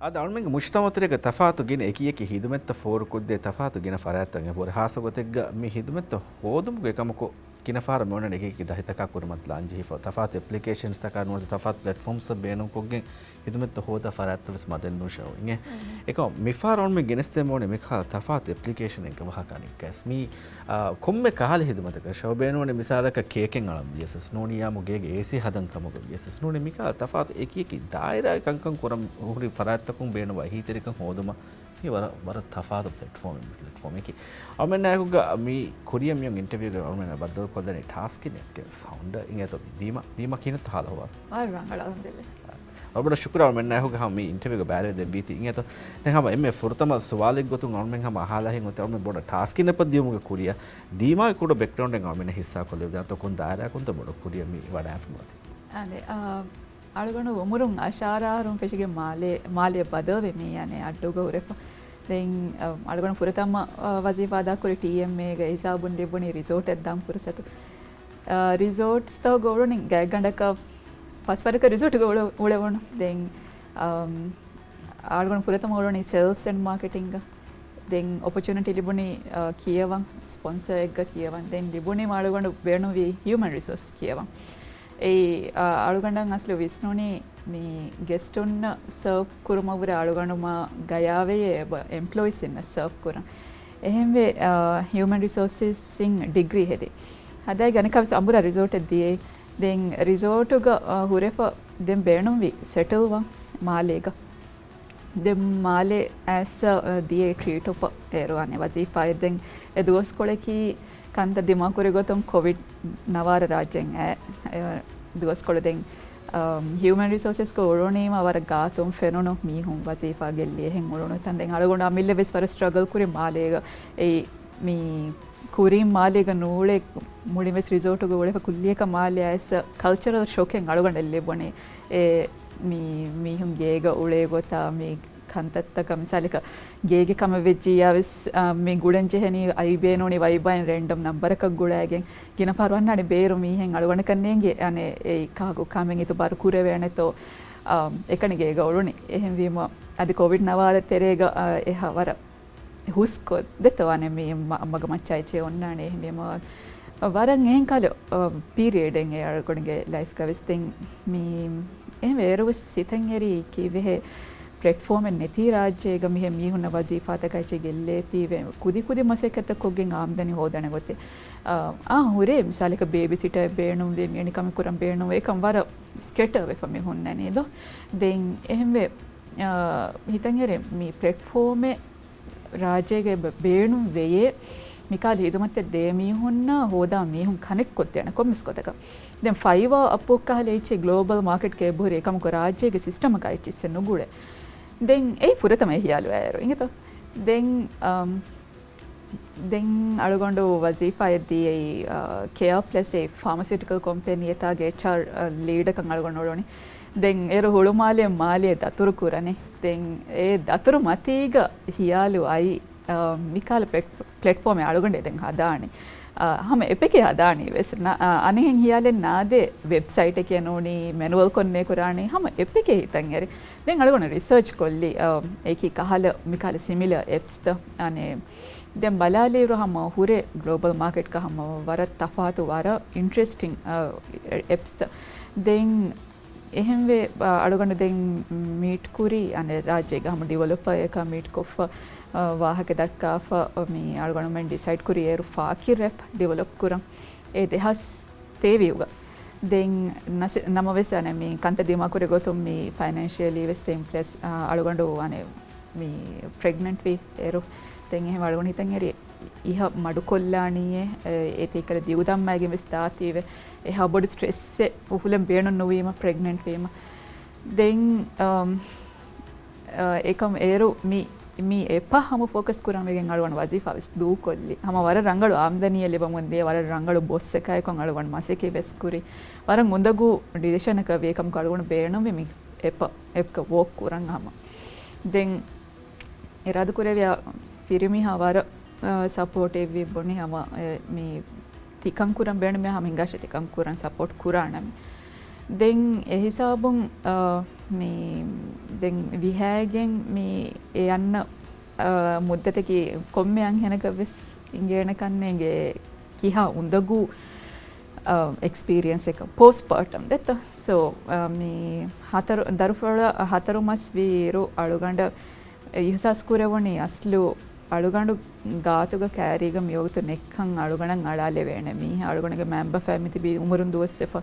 ಅದು ಅವಳಿಗೆ ಮುಷ್ತಮತರಿಗೆ ತಫಾತು ಗಿನ ಏಕಿಯಕ್ಕೆ ಹಿದುಮೆತ್ತ ಫೋರ್ ಕುದ್ದೆ ತಫಾತು ಗಿನ ಫರಾತ್ತಂಗೆ ಬೋರೆ ಹಾಸಗೊತೆಗ್ಗ ಮಿ ಹಿದುಮೆತ್ತ ಹೋದುಮ್ಗೆ ಕಮಕು ಕಿನ ಫಾರ ಮೊಣನೆ ಏಕಿಗೆ ದಹಿತಕ ಕುರ್ಮತ್ ಲಾಂಜಿ ಹಿಫ ತಫಾತು ಅಪ್ಲಿಕೇಶನ್ಸ್ ತಕ ನೋಡ ತಫಾತು ಪ್ಲಾಟ್ಫಾರ್ಮ್ಸ್ ಬೇನು ಕೊಗ್ಗೆ ಹಿದುಮೆತ್ತ ಹೋದ ಫರಾತ್ತಲ್ಸ್ ಮದನ್ ನುಶಾವ್ ಇಂಗೆ ಏಕ ಮಿಫಾರ್ ಅವನ್ ಮಿ ಗಿನಸ್ತೆ ಮೊಣೆ ಮಿಖಾ ತಫಾತು ಅಪ್ಲಿಕೇಶನ್ ಎಂಕ ವಹಕಾನಿ ಕಸ್ಮಿ ಕೊಮ್ಮೆ ಕಾಲ ಹಿದುಮತಕ ಶೋಬೇನೋನೆ ಮಿಸಾಲಕ ಕೇಕೆನ್ ಅಳಂ ಯೆಸಸ್ ನೋನಿಯಾ ಮುಗೆಗೆ ಎಸಿ ಹದಂ ಕಮಗು ಯೆಸಸ್ ನೋನೆ ಮಿಖಾ ತಫಾತು ಏಕಿಯಕ್ಕೆ ದಾಯರಾ ಕಂಕಂ ಕುರಂ ಹುರಿ ಫರಾತ್ತಕಂ ಬೇನು ವಹಿತರಿಕಂ ಹೋದುಮ ये वर तफाद प्लेटफॉर्म की और मैंने आएगा मी कोरिया में इंटरव्यू कर और मैंने बदल को देने taskinn के फाउंडर इंगे तो दीमा की न थाल हुआ और बड़ा शुक्र और मैंने आएगा हम मी इंटरव्यू के बारे में बीती इंगे तो नहीं हम इनमें फुर्तमा सवाल एक गोतुंग और मैं हम हाल है इंगे तो मैं बड़ा taskinn पर दियो मुझे कोरिया दीमा को बैकग्राउंड है और मैंने हिस्सा को ले दिया तो कौन दायरा कौन तो बड़ा कोरिया में वाला ऐप में अरे අලුගණු වමුරුන් ආශාරාරුන් පෙෂිගේ මාලේ බදවෙ මේ යන්නේ අඩුග උරෙප දැන් අලුගණු පුරතම වජීෆා දාකුරි TMA ගේ හිසාබුන් දෙබුනි රිසෝට් එක දම් පුරසතු රිසෝට්ස් තව ගොරණින් ගෑගණ්ඩක පස්වරක රිසෝට් එක උලවණ දැන් අලුගණු පුරතම උරණි සෙල්ස් ඇන්ඩ් මාකටිංග දැන් ඔපචුනිටි ලිබුනි කියවන් ස්පොන්සර් එක කියවන් දැන් ලිබුනි අලුගණු වෙනු වි හියුමන් රිසෝස් කියවන් ඒ අලුගණ්ඩන් අස්ලු විස්නුනි මේ ගෙස්ටුන්න සර්ව් කුරුමවුර අලුගණුම ගයාවේ එම්ප්ලොයිස් ඉන්න සර්ව් කුරන් එහෙම වේ හියුමන් රිසෝසස් සින් ඩිග්‍රී හෙදි හදයි ගණකවස් අඹුර රිසෝට් එක දියේ දැන් රිසෝට් එක හුරෙප දැන් බේණුම් වි සෙටල් වන් මාලේක දැන් මාලේ ඇස් දියේ ට්‍රීට් ඔප ඒරවන්නේ වජීෆා දැන් එදුවස් කොලකි ಕಂತ ದಿಮಾಕುರಿ ಗೊತ್ತೊಂದು ಕೋವಿಡ್ ನವಾರ ರಾಜ್ಯಂ ದಿವಸ್ ಕೊಳದೆಂಗ್ ಹ್ಯೂಮನ್ ರಿಸೋರ್ಸಸ್ಗೆ ಒಳೋಣೀಮ ಅವರ ಗಾತೊಂ ಫೆನೋನು ಮೀಹುಂ ವಜೀಫಾ ಗೆಲ್ಲಿ ಹೆಂಗೆ ಒಳೋಣ ತಂದೆಂಗೆ ಅಳಗೊಂಡು ಆಮೇಲೆ ಬೆಸ್ ಫರ ಸ್ಟ್ರಗಲ್ ಕುರಿ ಮಾಲೇಗ ಈ ಮೀ ಕುರಿ ಮಾಲೇಗ ನೂಳೆ ಮುಳಿ ಬೆಸ್ ರಿಸೋರ್ಟ್ಗೆ ಒಳೆ ಕುಲ್ಲಿಯಕ ಮಾಲೆ ಆಯ್ಸ ಕಲ್ಚರಲ್ ಶೋಕ್ ಹೆಂಗೆ ಅಳಗೊಂಡಲ್ಲಿ ಬೊಣೆ ಏ ಮೀಹುಂ ಗೇಗ ಉಳೆ ಗೊತ್ತಾ ಮೀ ಕಂತತ್ತಕ ಮಿಸಾಲಿಕ ಗೇಗೆ ಕಮ ವೆಜ್ಜಿಯಾವಿಸ್ ಮೀ ಗುಡಂಜೆಹನಿ ಐಬೇನೋನಿ ವೈಬೈನ್ ರೆಂಡಮ್ ನಂಬರಕ ಗುಳಾಗೆ ಗಿನ ಪರ್ವನ್ನಾಡಿ ಬೇರು ಮೀಹೆಂಗ್ ಅಳವಣ ಕನ್ನೆಂಗೆ ಅನೆ ಏ ಕಾಗು ಕಾಮೆಂಗ್ ಇತು ಬಾರು ಕುರೆ ವೇಣೆತೋ එකනිගේ ගෞරුණි එහෙම වීම අද කොවිඩ් නවාල තෙරේග එහ වර හුස්කො දෙතවනේ මේ අම්මග මච්චයිචේ ඔන්නානේ එහෙම වීම වරන් එහෙන් කල පීරියඩ් එකෙන් ඒ අරගොණගේ ලයිෆ් කවිස්තින් මේ එහෙම වේරුස් සිතෙන් එරි කිවෙහෙ प्लेटफॉर्म नेती राज्य गमी है मी हुन वजीफा तक ಗೆಲ್ಲೇತಿ ಕುದಿ ಕುದಿ ಮಸೆಕತ್ತ ಕೊಗ್ಗೆಂಗ್ ಆಮ್ದನಿ ಹೋದನೆ ಗೊತ್ತೆ ಹುರೆ ಮಿಸಾಲಿಕ ಬೇಬಿ ಸಿಟರ್ ಬೇಣು ವೆ ಮೇಣಿ ಕಮ ಕುರಂ ಬೇಣು ವೆ ಕಂವರ ಸ್ಕೆಟರ್ ವೆ ಫಮಿ ಹುನ್ನನೆ ದೋ ದೆನ್ ಎಹೆಂವೆ ಹಿತಂಗೆರೆ ಮಿ ಪ್ಲಾಟ್ಫಾರ್ಮ್ ರಾಜ್ಯಗೆ ಬೇಣು ವೆಯೆ මිකාල හිදුමත්තේ දේමී හොන්න හෝදා මීහුන් කනෙක්ට් කොත්තේන කොම්මිස් කොතක දැන් ෆයිවර් අපොක්කහලේ ඉච්චි ග්ලෝබල් මාකට් කේ බොරේ එකම කො රාජ්‍යයේ සිස්ටම් එක ඉච්චි නුගුඩ දැන් ඒ පුරතම හියාලු ඇරෝ ඉංගත දැන් අලගොඬු වජීෆා යදී ඒ කෙයාර් ප්ලස් ඒ ෆාමසිටිකල් කම්පැනි එතාගේ HR ලීඩර් කන් අලගොඬෝනි දැන් ඒර හොළු මාලිය දතුරු කුරනේ දැන් ඒ දතුරු මතීග හියාලු අයි මිකාල ಪ್ಲಾಟ್ಫಾರ್ಮ್ ಅಳಗೊಂಡೆ ದೆಂಗ್ ಹದಾಣಿ ಹಮ ಎಪೆಕೆ ಹದಾಣಿ ವೆಸ್ ಅನೆ ಹೆಂಗ್ ಹಿಯಾಲೆ ನಾದೆ ವೆಬ್ಸೈಟ್ ಕೆ ನೋಡಿ ಮೆನುವಲ್ ಕೊನ್ನೆ ಕುರಾಣಿ ಹಮ ಎಪೆಕೆ ಹಿತಂಗೆರಿ ದೆಂಗ್ ಅಳಗೊಂಡೆ ರಿಸರ್ಚ್ ಕೊಲ್ಲಿ ಏಕಿ ಕಹಲ ಮಿಕಾಲ ಸಿಮಿಲರ್ ಎಪ್ಸ್ ತ ಅನೆ ದೆಂ ಬಲಾಲೇರು ಹಮ ಹುರೆ ಗ್ಲೋಬಲ್ ಮಾರ್ಕೆಟ್ ಕ ಹಮ ವರ ತಫಾತು ವರ ಇಂಟ್ರೆಸ್ಟಿಂಗ್ ಎಪ್ಸ್ ದೆಂಗ್ එහෙම වේ අලගොඬ දෙන් මීට් කුරි අනේ රාජ්‍යයක හම ඩෙවලොපර් එක මීට් කොෆ වාහක දක්කාෆ මේ අලගොඬ මෙන් ඩිසයිඩ් කුරි ඒරු ෆාකි රැප් ඩෙවලොප් කුරන් ඒ දෙහස් තේවියුග දෙන් නම වෙස අනේ මේ කන්ත දිමා කුරි ගොතුම් මේ ෆයිනෑන්ෂියලි වෙස් තෙම් ප්ලස් අලගොඬ අනේ මේ ප්‍රෙග්නන්ට් වී ඒරු දෙන් එහෙම අලගොඬ හිතන් ඇරි ඉහ මඩු කොල්ලාණියේ ඒත් ඒකල දියුදම්මයිගේ වෙස් තාතියේ එහා බොඩි ස්ට්‍රෙස් උහුලෙන් බේණු නොවීම ප්‍රෙග්නන්ට් වීම දෙන් ඒකම ඒරු මී එපා හම ෆෝකස් කරන් වෙගෙන් අලවන වජීෆා වෙස් දූ කොල්ලි හම වර රංගලු ආම්දනිය ලැබමුන්දී වර රංගලු බොස් එකයි කොන් අලවන මාසෙකේ වෙස් කුරි වර මුන්දගු ඩිරෙක්ෂන් එක වේකම් කලවන බේණු වෙමි එප්ක වෝක් කරන් හම දෙන් එරාදු කුරේවිය පිරිමි හවර සපෝටිව් වි බොනි හම මේ තිකම් කුරන් බේණ මේ හම හිඟාෂ තිකම් කුරන් සපෝට් කුරානම දැන් ඒ හිසාබුන් මේ දැන් විහාගෙන් මේ යන්න මුද්දතකි කොම්මයන් හෙනක වෙස් ඉංගේන කන්නේගේ කිහා උඳගු experience එක postpartum detta so මේ හතර දරුපොළ හතරු මස් වීරු අලුගඬ ඉහසස් කුරවණි අස්ලු අලුගඬු ගාතුග කෑරීග මියෝගතු නෙක්කන් අලුගණන් අඩාලේ වේන මී අලුගණගේ මැම්බ ෆැමිලි බි උමරුන් දුවස්සෙප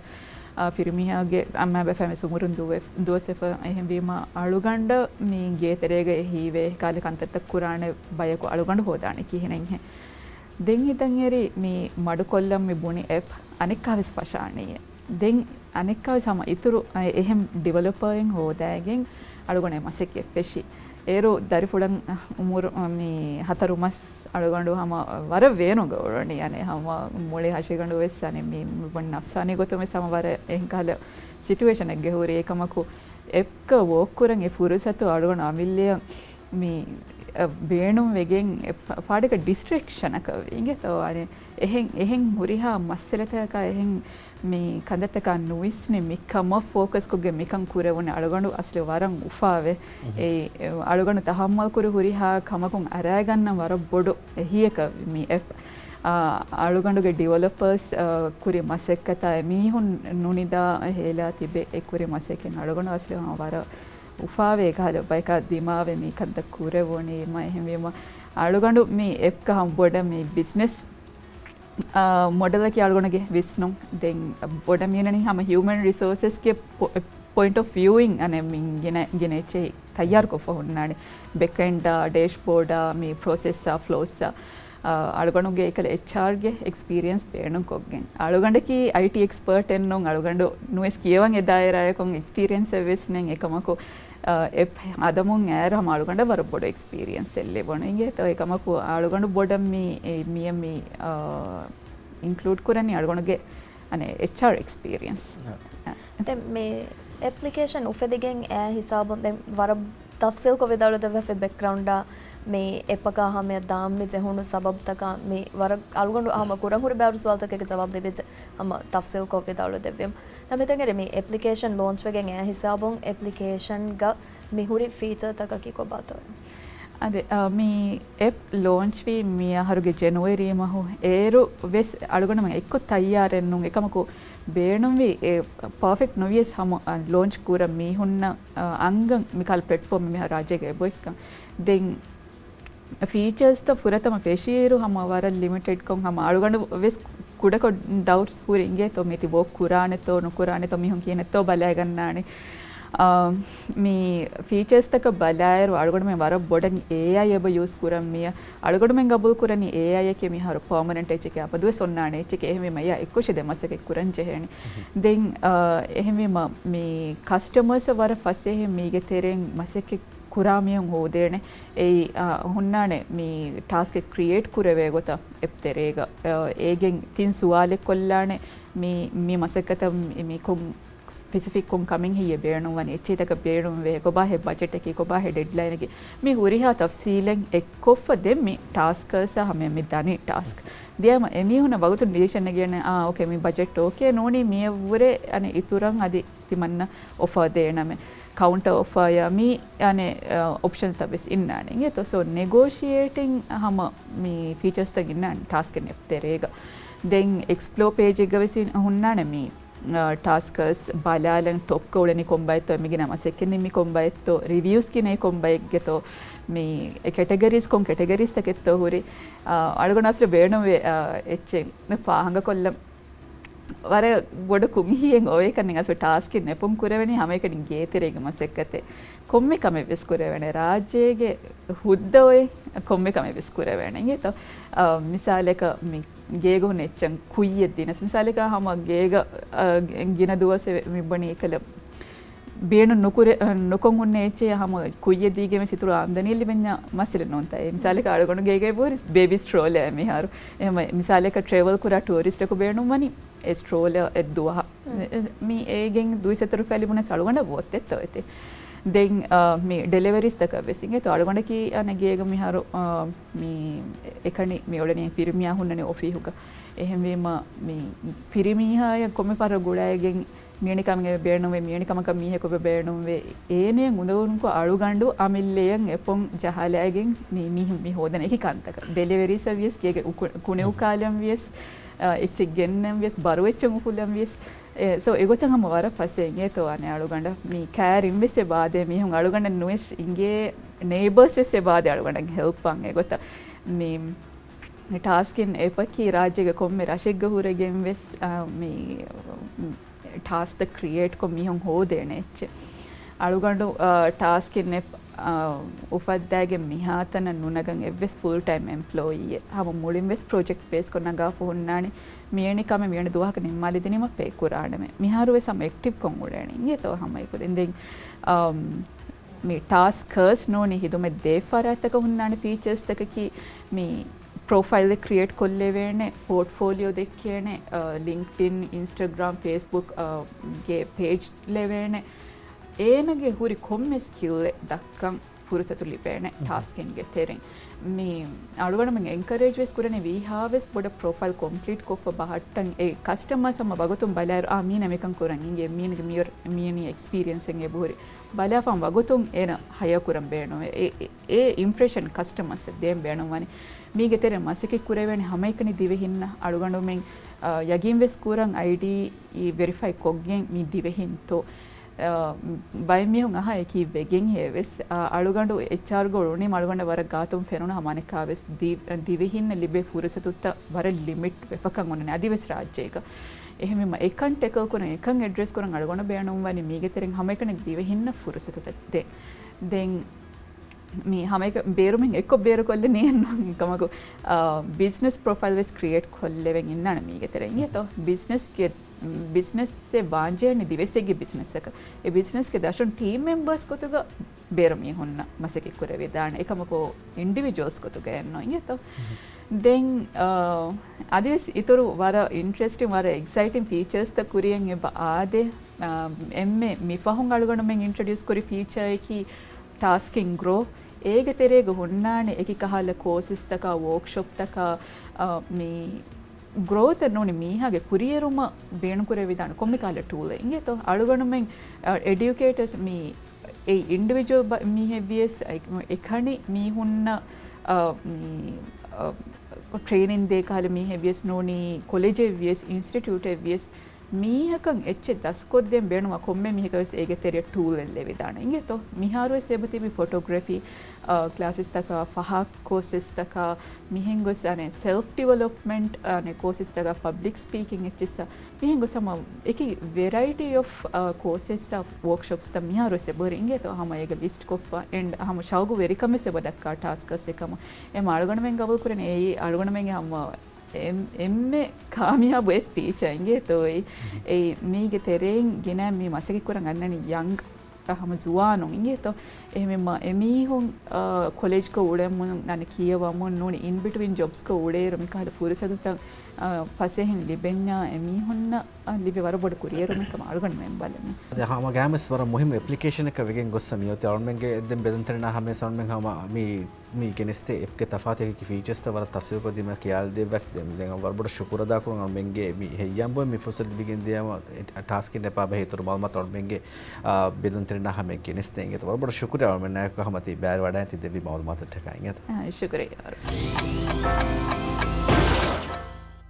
පිරිමියාගේ අම්මා ෆැමිලි උමරුන් දුවස්සෙප එහෙම වීම අලුගඬ මේ ගේතරේග හීවේ කාලේ කන්තත්ත කුරානේ බයක අලුගඬ හොදානේ කිහිනෙන් හේ දෙන් හිතන් එරි මේ මඩු කොල්ලම් මේ බුණි ඇප් අනෙක්කාවිස් පශාණීය දෙන් අනෙක්කාවි සම ඉතුරු එහෙම් ඩෙවලොපර්ෙන් හෝදෑගෙන් අලුගණේ මසෙක් එපෙෂි ඒරු දරිපුඩන් උමුරු මේ හතරු මස් අලුගඬු හම වර වේනු ගෞරණී යනේ හම මොලේ හෂිගඬු වෙස්සනේ මේ බොන්න අස්සානේ ගොතම සමවර එහෙන් කාල සිටුේෂන් එක ගෙහුරි ඒකමකු එක්ක වෝක් කරන් ඒ පුරුසතු අලුගණ අමිල්ලිය මේ බේනුම් වෙගෙන් පාඩක ඩිස්ට්‍රැක්ෂන් එක වෙන්ගේ තෝ අනේ එහෙන් හුරිහා මස්සලතක එහෙන් මේ කන්දතක නුයිස්නේ මිකම ෆෝකස් කොගේ මිකන් කුරවුනේ අලුගඬු අස්ලේ වරන් උෆාවේ ඒ අලුගඬු තහම්මල් කුරු හුරිහා කමකුන් අරෑ ගන්න වර බොඩු එහියක මේ අලුගඬුගේ ඩෙවලොපර්ස් කුරි මසෙක්කත මීහුන් නුනිදා හේලා තිබේ ඒ කුරි මසෙකෙන් අලුගඬු අස්ලේ වර උෆාවේ කාල බයික දිමාවේ මේ කන්ද කුරවුනේ මම එහෙම වීම අලුගඬු මේ එක්ක හම්බොඩ මේ බිස්නස් model की आलगोनगे विष्णु दें बोड़ा मीननी हम human resources के point of viewing अने मिंगने गिने चे तैयार को फोन्नाडे backend dashboard मी process flows आलगोनगे एकल HR गे experience पेरणु कोगें आलगोंडे की IT expert एन्नो आलगोंडो नुएस कियवंग एदायराय कोंग experience service नें एकमको අදමුන් ඇර හම අලුගඬ වර බොඩ එක්ස්පීරියන්ස් එල්ලේ බොණින්ගේ තෝ එකමකු අලුගඬ බොඩ මී ඉන්ක්ලූඩ් කරන්නේ අලුගඬගේ අනේ HR එක්ස්පීරියන්ස් දැන් මේ ඇප්ලිකේෂන් උෆෙදගෙන් ඈ හිසාබොන් දැන් වර තෆ්සීල් කො විදාලු දෙව ෆෙ බෑග්ග්‍රවුන්ඩ් මේ එපක හම දාම් මේ ජහුණු සබබ් තක මේ වර අලුගඬ හම කුරන් හුරි බෑරු සවාල් තක ජවාබ් දෙබෙච්ච හම තෆ්සීල් කො විදාලු දෙබෙම් නම් මෙතෙන්ගේ මේ ඇප්ලිකේෂන් ලොන්ච් වෙගෙන් ඈ හිසාබොන් ඇප්ලිකේෂන් ග මිහුරි ෆීචර් තක කිකෝ බතෝ අද මේ ඇප් ලොන්ච් වී මිය හරුගේ ජනවරි මහු ඒරු වෙස් අලුගඬ මම එක්ක තයාරෙන් නුන් එකමකෝ බේණුම් වී ඒ පර්ෆෙක්ට් නොවියස් හම ලොන්ච් කුර මිහුන්න අංගම් මිකල් ප්ලැට්ෆෝම් මිහ රාජ්‍යගේ බොයික්ක දෙන් ಫೀಚರ್ಸ್ ತ ಪುರತಮ ಫೇಶಿಯರು ಹಮ ವರ ಲಿಮಿಟೆಡ್ ಕೊಂ ಹಮ ಅಳುಗಂಡು ವೆಸ್ ಕುಡಕ ಡೌಟ್ಸ್ ಪೂರ ಇಂಗೆ ತೊ ಮಿತಿ ಬೋ ಕುರಾನೆ ತೊ ನುಕುರಾನೆ ತೊ ಮಿಹುಂ ಕಿನೆ ತೊ ಬಲಾಯ ಗನ್ನಾನೆ ಮೀ ಫೀಚರ್ಸ್ ತಕ ಬಲಾಯರು ಅಳುಗಂಡು ಮೆ ವರ ಬೊಡನ್ AI ಎಬ ಯೂಸ್ ಕುರಂ ಮಿಯ ಅಳುಗಂಡು ಮೆ ಗಬುಲ್ ಕುರನಿ AI ಕೆ ಮಿ ಹರು ಪರ್ಮನೆಂಟ್ ಎಚಕೆ ಅಪದುವೆ ಸೊನ್ನಾನೆ ಎಚಕೆ ಎಹಮೆ ಮಯ ಎಕ್ಕೋಶೆ ದೆಮಸಕೆ ಕುರಂ ಜೆಹೆನಿ ದೆನ್ ಎಹಮೆ ಮೀ ಕಸ್ಟಮರ್ಸ್ ವರ ಫಸೆ ಮೀಗೆ ತೆರೆಂ ಮಸಕೆ ಕುರಾಮಿಯಂ ಹೋದೇನೆ ಏಯ್ ಹುನ್ನಾನೆ ಮೀ ಟಾಸ್ಕ್ ಕ್ರಿಯೇಟ್ ಕುರವೆ ಗೊತ್ತಾ ಎಪ್ತೆರೇಗ ಏಗೆನ್ ತಿನ್ ಸುವಾಲೆ ಕೊಲ್ಲಾನೆ ಮೀ ಮಸಕತ ಮೀ ಕೊಂ ಸ್ಪೆಸಿಫಿಕ್ ಕೊಂ ಕಮಿಂಗ್ ಹಿಯ ಬೇಣು ವನಿ ಎಚ್ಚೇತಕ ಬೇಣು ವೆ ಕೊಬಾ ಹೆ ಬಜೆಟ್ ಎಕಿ ಕೊಬಾ ಹೆ ಡೆಡ್ಲೈನ್ ಗೆ ಮೀ ಹುರಿಹಾ ತಫ್ಸೀಲೆನ್ ಎಕ್ಕೊಫ ದೆಮ್ಮಿ ಟಾಸ್ಕರ್ಸ್ ಹಮೆ ಮಿ ದನಿ ಟಾಸ್ಕ್ ದಿಯಮ ಎಮಿ ಹುನ ವಗುತು ಡಿಸಿಷನ್ ಗೆನೆ ಓಕೆ ಮೀ ಬಜೆಟ್ ಓಕೆ ನೋನಿ ಮೀ ವುರೆ ಅನೆ ಇತುರಂ ಅದಿ ತಿಮನ್ನ ಆಫರ್ ದೇನಮೆ counter offer ya mi ane options tabis innane inge to so negotiating hama mi features ta ginnan task ne terega then explore page එක වෙසින් හුන්නane mi taskers balalan top ko uleni kombayto emigina masekken mi kombayto reviews kine kombayge to mi categories kon categories taketto huri algonasle beenu echen paanga kollam වර ගොඩ කුමිහියෙන් ඔය කන්නේ අස task එක නෙපුම් කුරවෙනි හැම එකකින් ගේතරේක මසෙක්කතේ කොම්මෙ කම වෙස් කුරවෙනේ රාජ්‍යයේ හුද්ද ඔය කොම්මෙ කම වෙස් කුරවෙනේ ඊට මිසාලක මි ගේගො නෙච්චන් කුයිය දිනස් මිසාලක හැම ගේග ගින දුවසේ මිබණී කල බේන නුකුර නොකොන් උන්නේ එච්චේ හැම කුයිය දීගෙම සිතුරු ආම්දනිලි මෙන්න මසිල නොන්තයි මිසාලක අරගොන ගේගේ බෝරිස් බේබි ස්ට්‍රෝලර් මිහාරු එහෙම මිසාලක ට්‍රැවල් කුරා ටූරිස්ට් එක බේනුම් වනි ඒ ස්ට්‍රෝලර් එද්දුවා මේ ඒගෙන් 200 රුපියලි මුණ සලුවන බොත්තෙත් ඔයතේ දෙන් මේ ඩෙලිවරිස් තක වෙසින්ගේ તો අරගොන කී අනේ ගේග මිහාරු මේ එකනි මේ ඔලනේ පිරිමියා හුන්නනේ ඔෆී හුක එහෙම වීම මේ පිරිමිහාය කොමෙ පර ගොඩායගෙන් මීනිකමගේ බේනුවේ මීනිකමක මීහෙකොබ බේනුවේ ඒනේ මුදවුන්කෝ අලුගණ්ඩු අමිල්ලයෙන් එපොන් ජහලයගෙන් මී හෝදන එක කන්තක ඩෙලිවරි සර්විස් කියගේ කුණෙව් කාලම් වියස් එච්ච ගෙන්නම් වියස් බරුවෙච්ච මුකුලම් වියස් so එගොතන් හම වර පස්සේ ඉගේ තෝane අලුගණ්ඩ මී කෑරින් වෙස්සේ බාදේ මීහුන් අලුගණ්ඩ නුවස් ඉගේ නේබර්ස් වෙස්සේ බාදේ අලුගණ්ඩ හෙල්පන් එගොත මේ ಟಾಸ್ಕಿನ್ ಎಪಕ್ಕಿ ರಾಜ್ಯಗೆ ಕೊಮ್ಮೆ ರಶೆಗ್ಗ ಹುರಗೆಂ ವೆಸ್ ಮೀ ಟಾಸ್ಕ್ ದ ಕ್ರಿಯೇಟ್ ಕೊ ಮೀಹೊಂಗ್ ಹೋದೇನೆ ಎಚ್ಚೆ ಅಳುಗಂಡು ಟಾಸ್ಕಿನ್ ಎಪ್ ಉಪದ್ದಾಗೆ ಮಿಹಾತನ ನುನಗಂ ಎವ್ವೆಸ್ ಫುಲ್ ಟೈಮ್ ಎಂಪ್ಲಾಯಿ ಹಮ ಮುಳಿಂ ವೆಸ್ ಪ್ರಾಜೆಕ್ಟ್ ಬೇಸ್ ಕೊನಗ ಫೋನ್ನಾಣಿ මියනි කම මියන දුවහක නිම්මාලි දිනීම පේකුරාඩමේ මිහාරු වේ සම ඇක්ටිව් කොංගුඩේණි ඉගේ තව හමයි කුදෙන් දෙන් මේ ಟಾಸ್ಕರ್ಸ್ ನೋನಿ ಹಿದುಮೆ ದೇಫಾರಾತಕ ಹುನ್ನಾಣಿ ಫೀಚರ್ಸ್ ತಕಕಿ ಮೀ ಪ್ರೊಫೈಲ್ ಕ್ರಿಯೇಟ್ ಕೊಲ್ಲೆವೇಣೆ ಪೋರ್ಟ್ಫೋಲಿಯೋ ದೆಕ್ಕೇಣೆ ಲಿಂಕ್ಡ್ಇನ್ ಇನ್ಸ್ಟಾಗ್ರಾಮ್ ಫೇಸ್ಬುಕ್ ಗೆ ಪೇಜ್ ಲೆವೇಣೆ ಏನಗೆ ಹುರಿ ಕೊಮ್ಮೆ ಸ್ಕಿಲ್ ದಕ್ಕಂ ಪುರುಸತು ಲಿಪೇಣೆ ಟಾಸ್ಕಿನ್ಗೆ ತೆರೆಂ ಮೀ ಅಳುಗಣ ಮಂಗೆ ಎಂಕರೇಜ್ ವೆಸ್ ಕುರನೆ ವಿ ಹಾವೆಸ್ ಬೊಡ ಪ್ರೊಫೈಲ್ ಕಂಪ್ಲೀಟ್ ಕೊಫ ಬಹಟ್ಟಂ ಎ ಕಸ್ಟಮರ್ ಸಮ ಬಗತುಂ ಬಲಾರು ಆ ಮೀನ ಮೇಕಂ ಕುರಂ ಇಂಗೆ ಮೀನಿಗೆ ಮಿಯರ್ ಮೀನಿ ಎಕ್ಸ್ಪೀರಿಯನ್ಸ್ ಎಂಗೆ ಬೋರಿ ಬಲಾಫಂ ವಗತುಂ ಏನ ಹಯ ಕುರಂ ಬೇಣೋ ಎ ಇಂಪ್ರೆಷನ್ ಕಸ್ಟಮರ್ಸ್ ದೇಂ ಬೇಣೋ ವನಿ ಮೀಗೆ ತೆರೆ ಮಸಕೆ ಕುರೆವೆಣೆ ಹಮೈಕನಿ ದಿವೆಹಿನ್ನ ಅಳುಗಂಡು ಮೆಂ ಯಗಿಂ ವೆಸ್ ಕುರಂ ಐಡಿ ಈ ವೆರಿಫೈ ಕೊಗ್ಗೆಂ ಮೀ ದಿವೆಹಿಂತೋ ಬೈ ಮಿಹುಂ ಅಹ ಏಕಿ ಬೆಗೆಂ ಹೇವೆಸ್ ಅಳುಗಂಡು HR ಗೋಳುನಿ ಅಳುಗಂಡ ವರ ಗಾತುಂ ಫೆನುನ ಹಮಾನೆ ಕಾವೆಸ್ ದಿವೆಹಿನ್ನ ಲಿಬೆ ಫುರಸತುತ್ತ ವರ ಲಿಮಿಟ್ ವೆಫಕಂ ಒನನೆ ಅದಿವೆಸ್ ರಾಜ್ಯೇಕ එහෙම එකන් ටෙකල් කරන එකන් ඇඩ්‍රස් කරන් අලගොන බෑනුම් වනි මීගේ තෙරෙන් හැම එකනේ දිවෙහින්න ෆුරසතුත දෙන් මේ හැම එක බේරුමින් එක්ක බේර කොල්ලේ නේ කමකෝ බිස්නස් ප්‍රොෆයිල් වෙස් ක්‍රියේට් කොල්ලෙවෙන් ඉන්නන මීගේ තෙරෙන් ඊතෝ බිස්නස් සේ වාංජේනි දිවෙසෙගේ බිස්නස් එක ඒ බිස්නස් ගේ දශන් ටීම් මෙම්බර්ස් කොතුග බේරුමින් හොන්න මසෙක කරවේ දාන එකමකෝ ඉන්ඩිවිජුවල්ස් කොතුග යන්නෝ ඊතෝ then adis itoru vara interesting vara exciting features ta kuriyen eba ade emme mifahun alugana men introduce kori feature eki tasking grow ege terege honnane eki kahala courses taka workshop taka me growth noni mihage kuriyeruma beenu kure vidana komikala tool inge to alugana men educators me a individual me heavies ekani me hunna training ದೇಕಾಲ ಮೀ ಹೆವಿಯಸ್ ನೋನಿ college ಹೆವಿಯಸ್ institute ಹೆವಿಯಸ್ ಮೀಹಕಂ ಎಚ್ಚೆ ದಸ್ಕೊದ್ದೇಂ ಬೇಣುವ ಕೊಮ್ಮೆ ಮೀಹಕವೆಸ್ ಏಗೆ ತೆರೆಯ ಟೂಲ್ ಎಲ್ಲೆ ವಿಧಾನ ಹಿಂಗೆ ತೋ ಮಿಹಾರುವೆ ಸೇಬತಿವಿ ಫೋಟೋಗ್ರಫಿ ಕ್ಲಾಸಸ್ ತಕ ಫಹಾಕ್ ಕೋರ್ಸಸ್ ತಕ ಮಿಹೆಂಗೊಸ್ ಅನೆ ಸೆಲ್ಫ್ ಡೆವಲಪ್ಮೆಂಟ್ ಅನೆ ಕೋರ್ಸಸ್ ತಕ ಪಬ್ಲಿಕ್ ಸ್ಪೀಕಿಂಗ್ ಎಚ್ಚೆಸ ಮಿಹೆಂಗೊಸ್ ಸಮ ಏಕಿ variety of courses of workshops ತ ಮಿಹಾರುವೆ ಸೇಬರಿ ಹಿಂಗೆ ತೋ ಹಮ ಏಗ ಲಿಸ್ಟ್ ಕೊಫ ಎಂಡ್ ಹಮ ಶೌಗು ವೆರಿಕಮೆ ಸೇಬದಕ್ಕ ಟಾಸ್ಕಸ್ එකම එම අලුගණ මෙන් ගවල් කරනේ ඒ අලුගණ මෙන් හම එම්මේ කාමියාබු එත් පීචයින්ගේ තෝයි ඒ මීගේ තෙරෙන් ගෙන මේ මසකි කරන් අන්නනි යංග හම ජුවානොන් ඉගේ තෝ එහෙම එමීහුන් කොලෙජ් කෝ උඩෙන් මුන් නන කියවමු නෝනි ඉන් බිට්වීන් ජොබ්ස් කෝ උඩේ රම කාල පුරසදුත පසෙහින් ලිබෙන්නා එමීහුන්න ලිබෙ වර බොඩ කුරියරම කම අලුගණ මෙන් බලන්න අද හම ගෑමස් වර මුහිම ඇප්ලිකේෂන් එක වෙගෙන් ගොස්සම යෝත අල්මෙන්ගේ එද්දෙන් බෙදන්තරනා හැම සම්මෙන් හම මේ ගෙනස්තේ එප්ක තෆාතේ කි ෆීචර්ස් තවර තෆ්සීල් කො දිම කියාල් දෙබක් දෙන් වර බොඩ ශුකුර දා කුරන් අල්මෙන්ගේ මේ හෙයම්බෝ මේ ෆොසල් බිගෙන් දියම ටාස්ක් ඉන්න එපා බහෙතර මල්මත් අල්මෙන්ගේ බෙදන්තරනා හැම ගෙනස්තේ ඉංගත වර බොඩ ශුකුර අල්මෙන් නැක හමති බෑර වඩා ඇති දෙවි මවල් මතට කයින් යත ශුකුරේ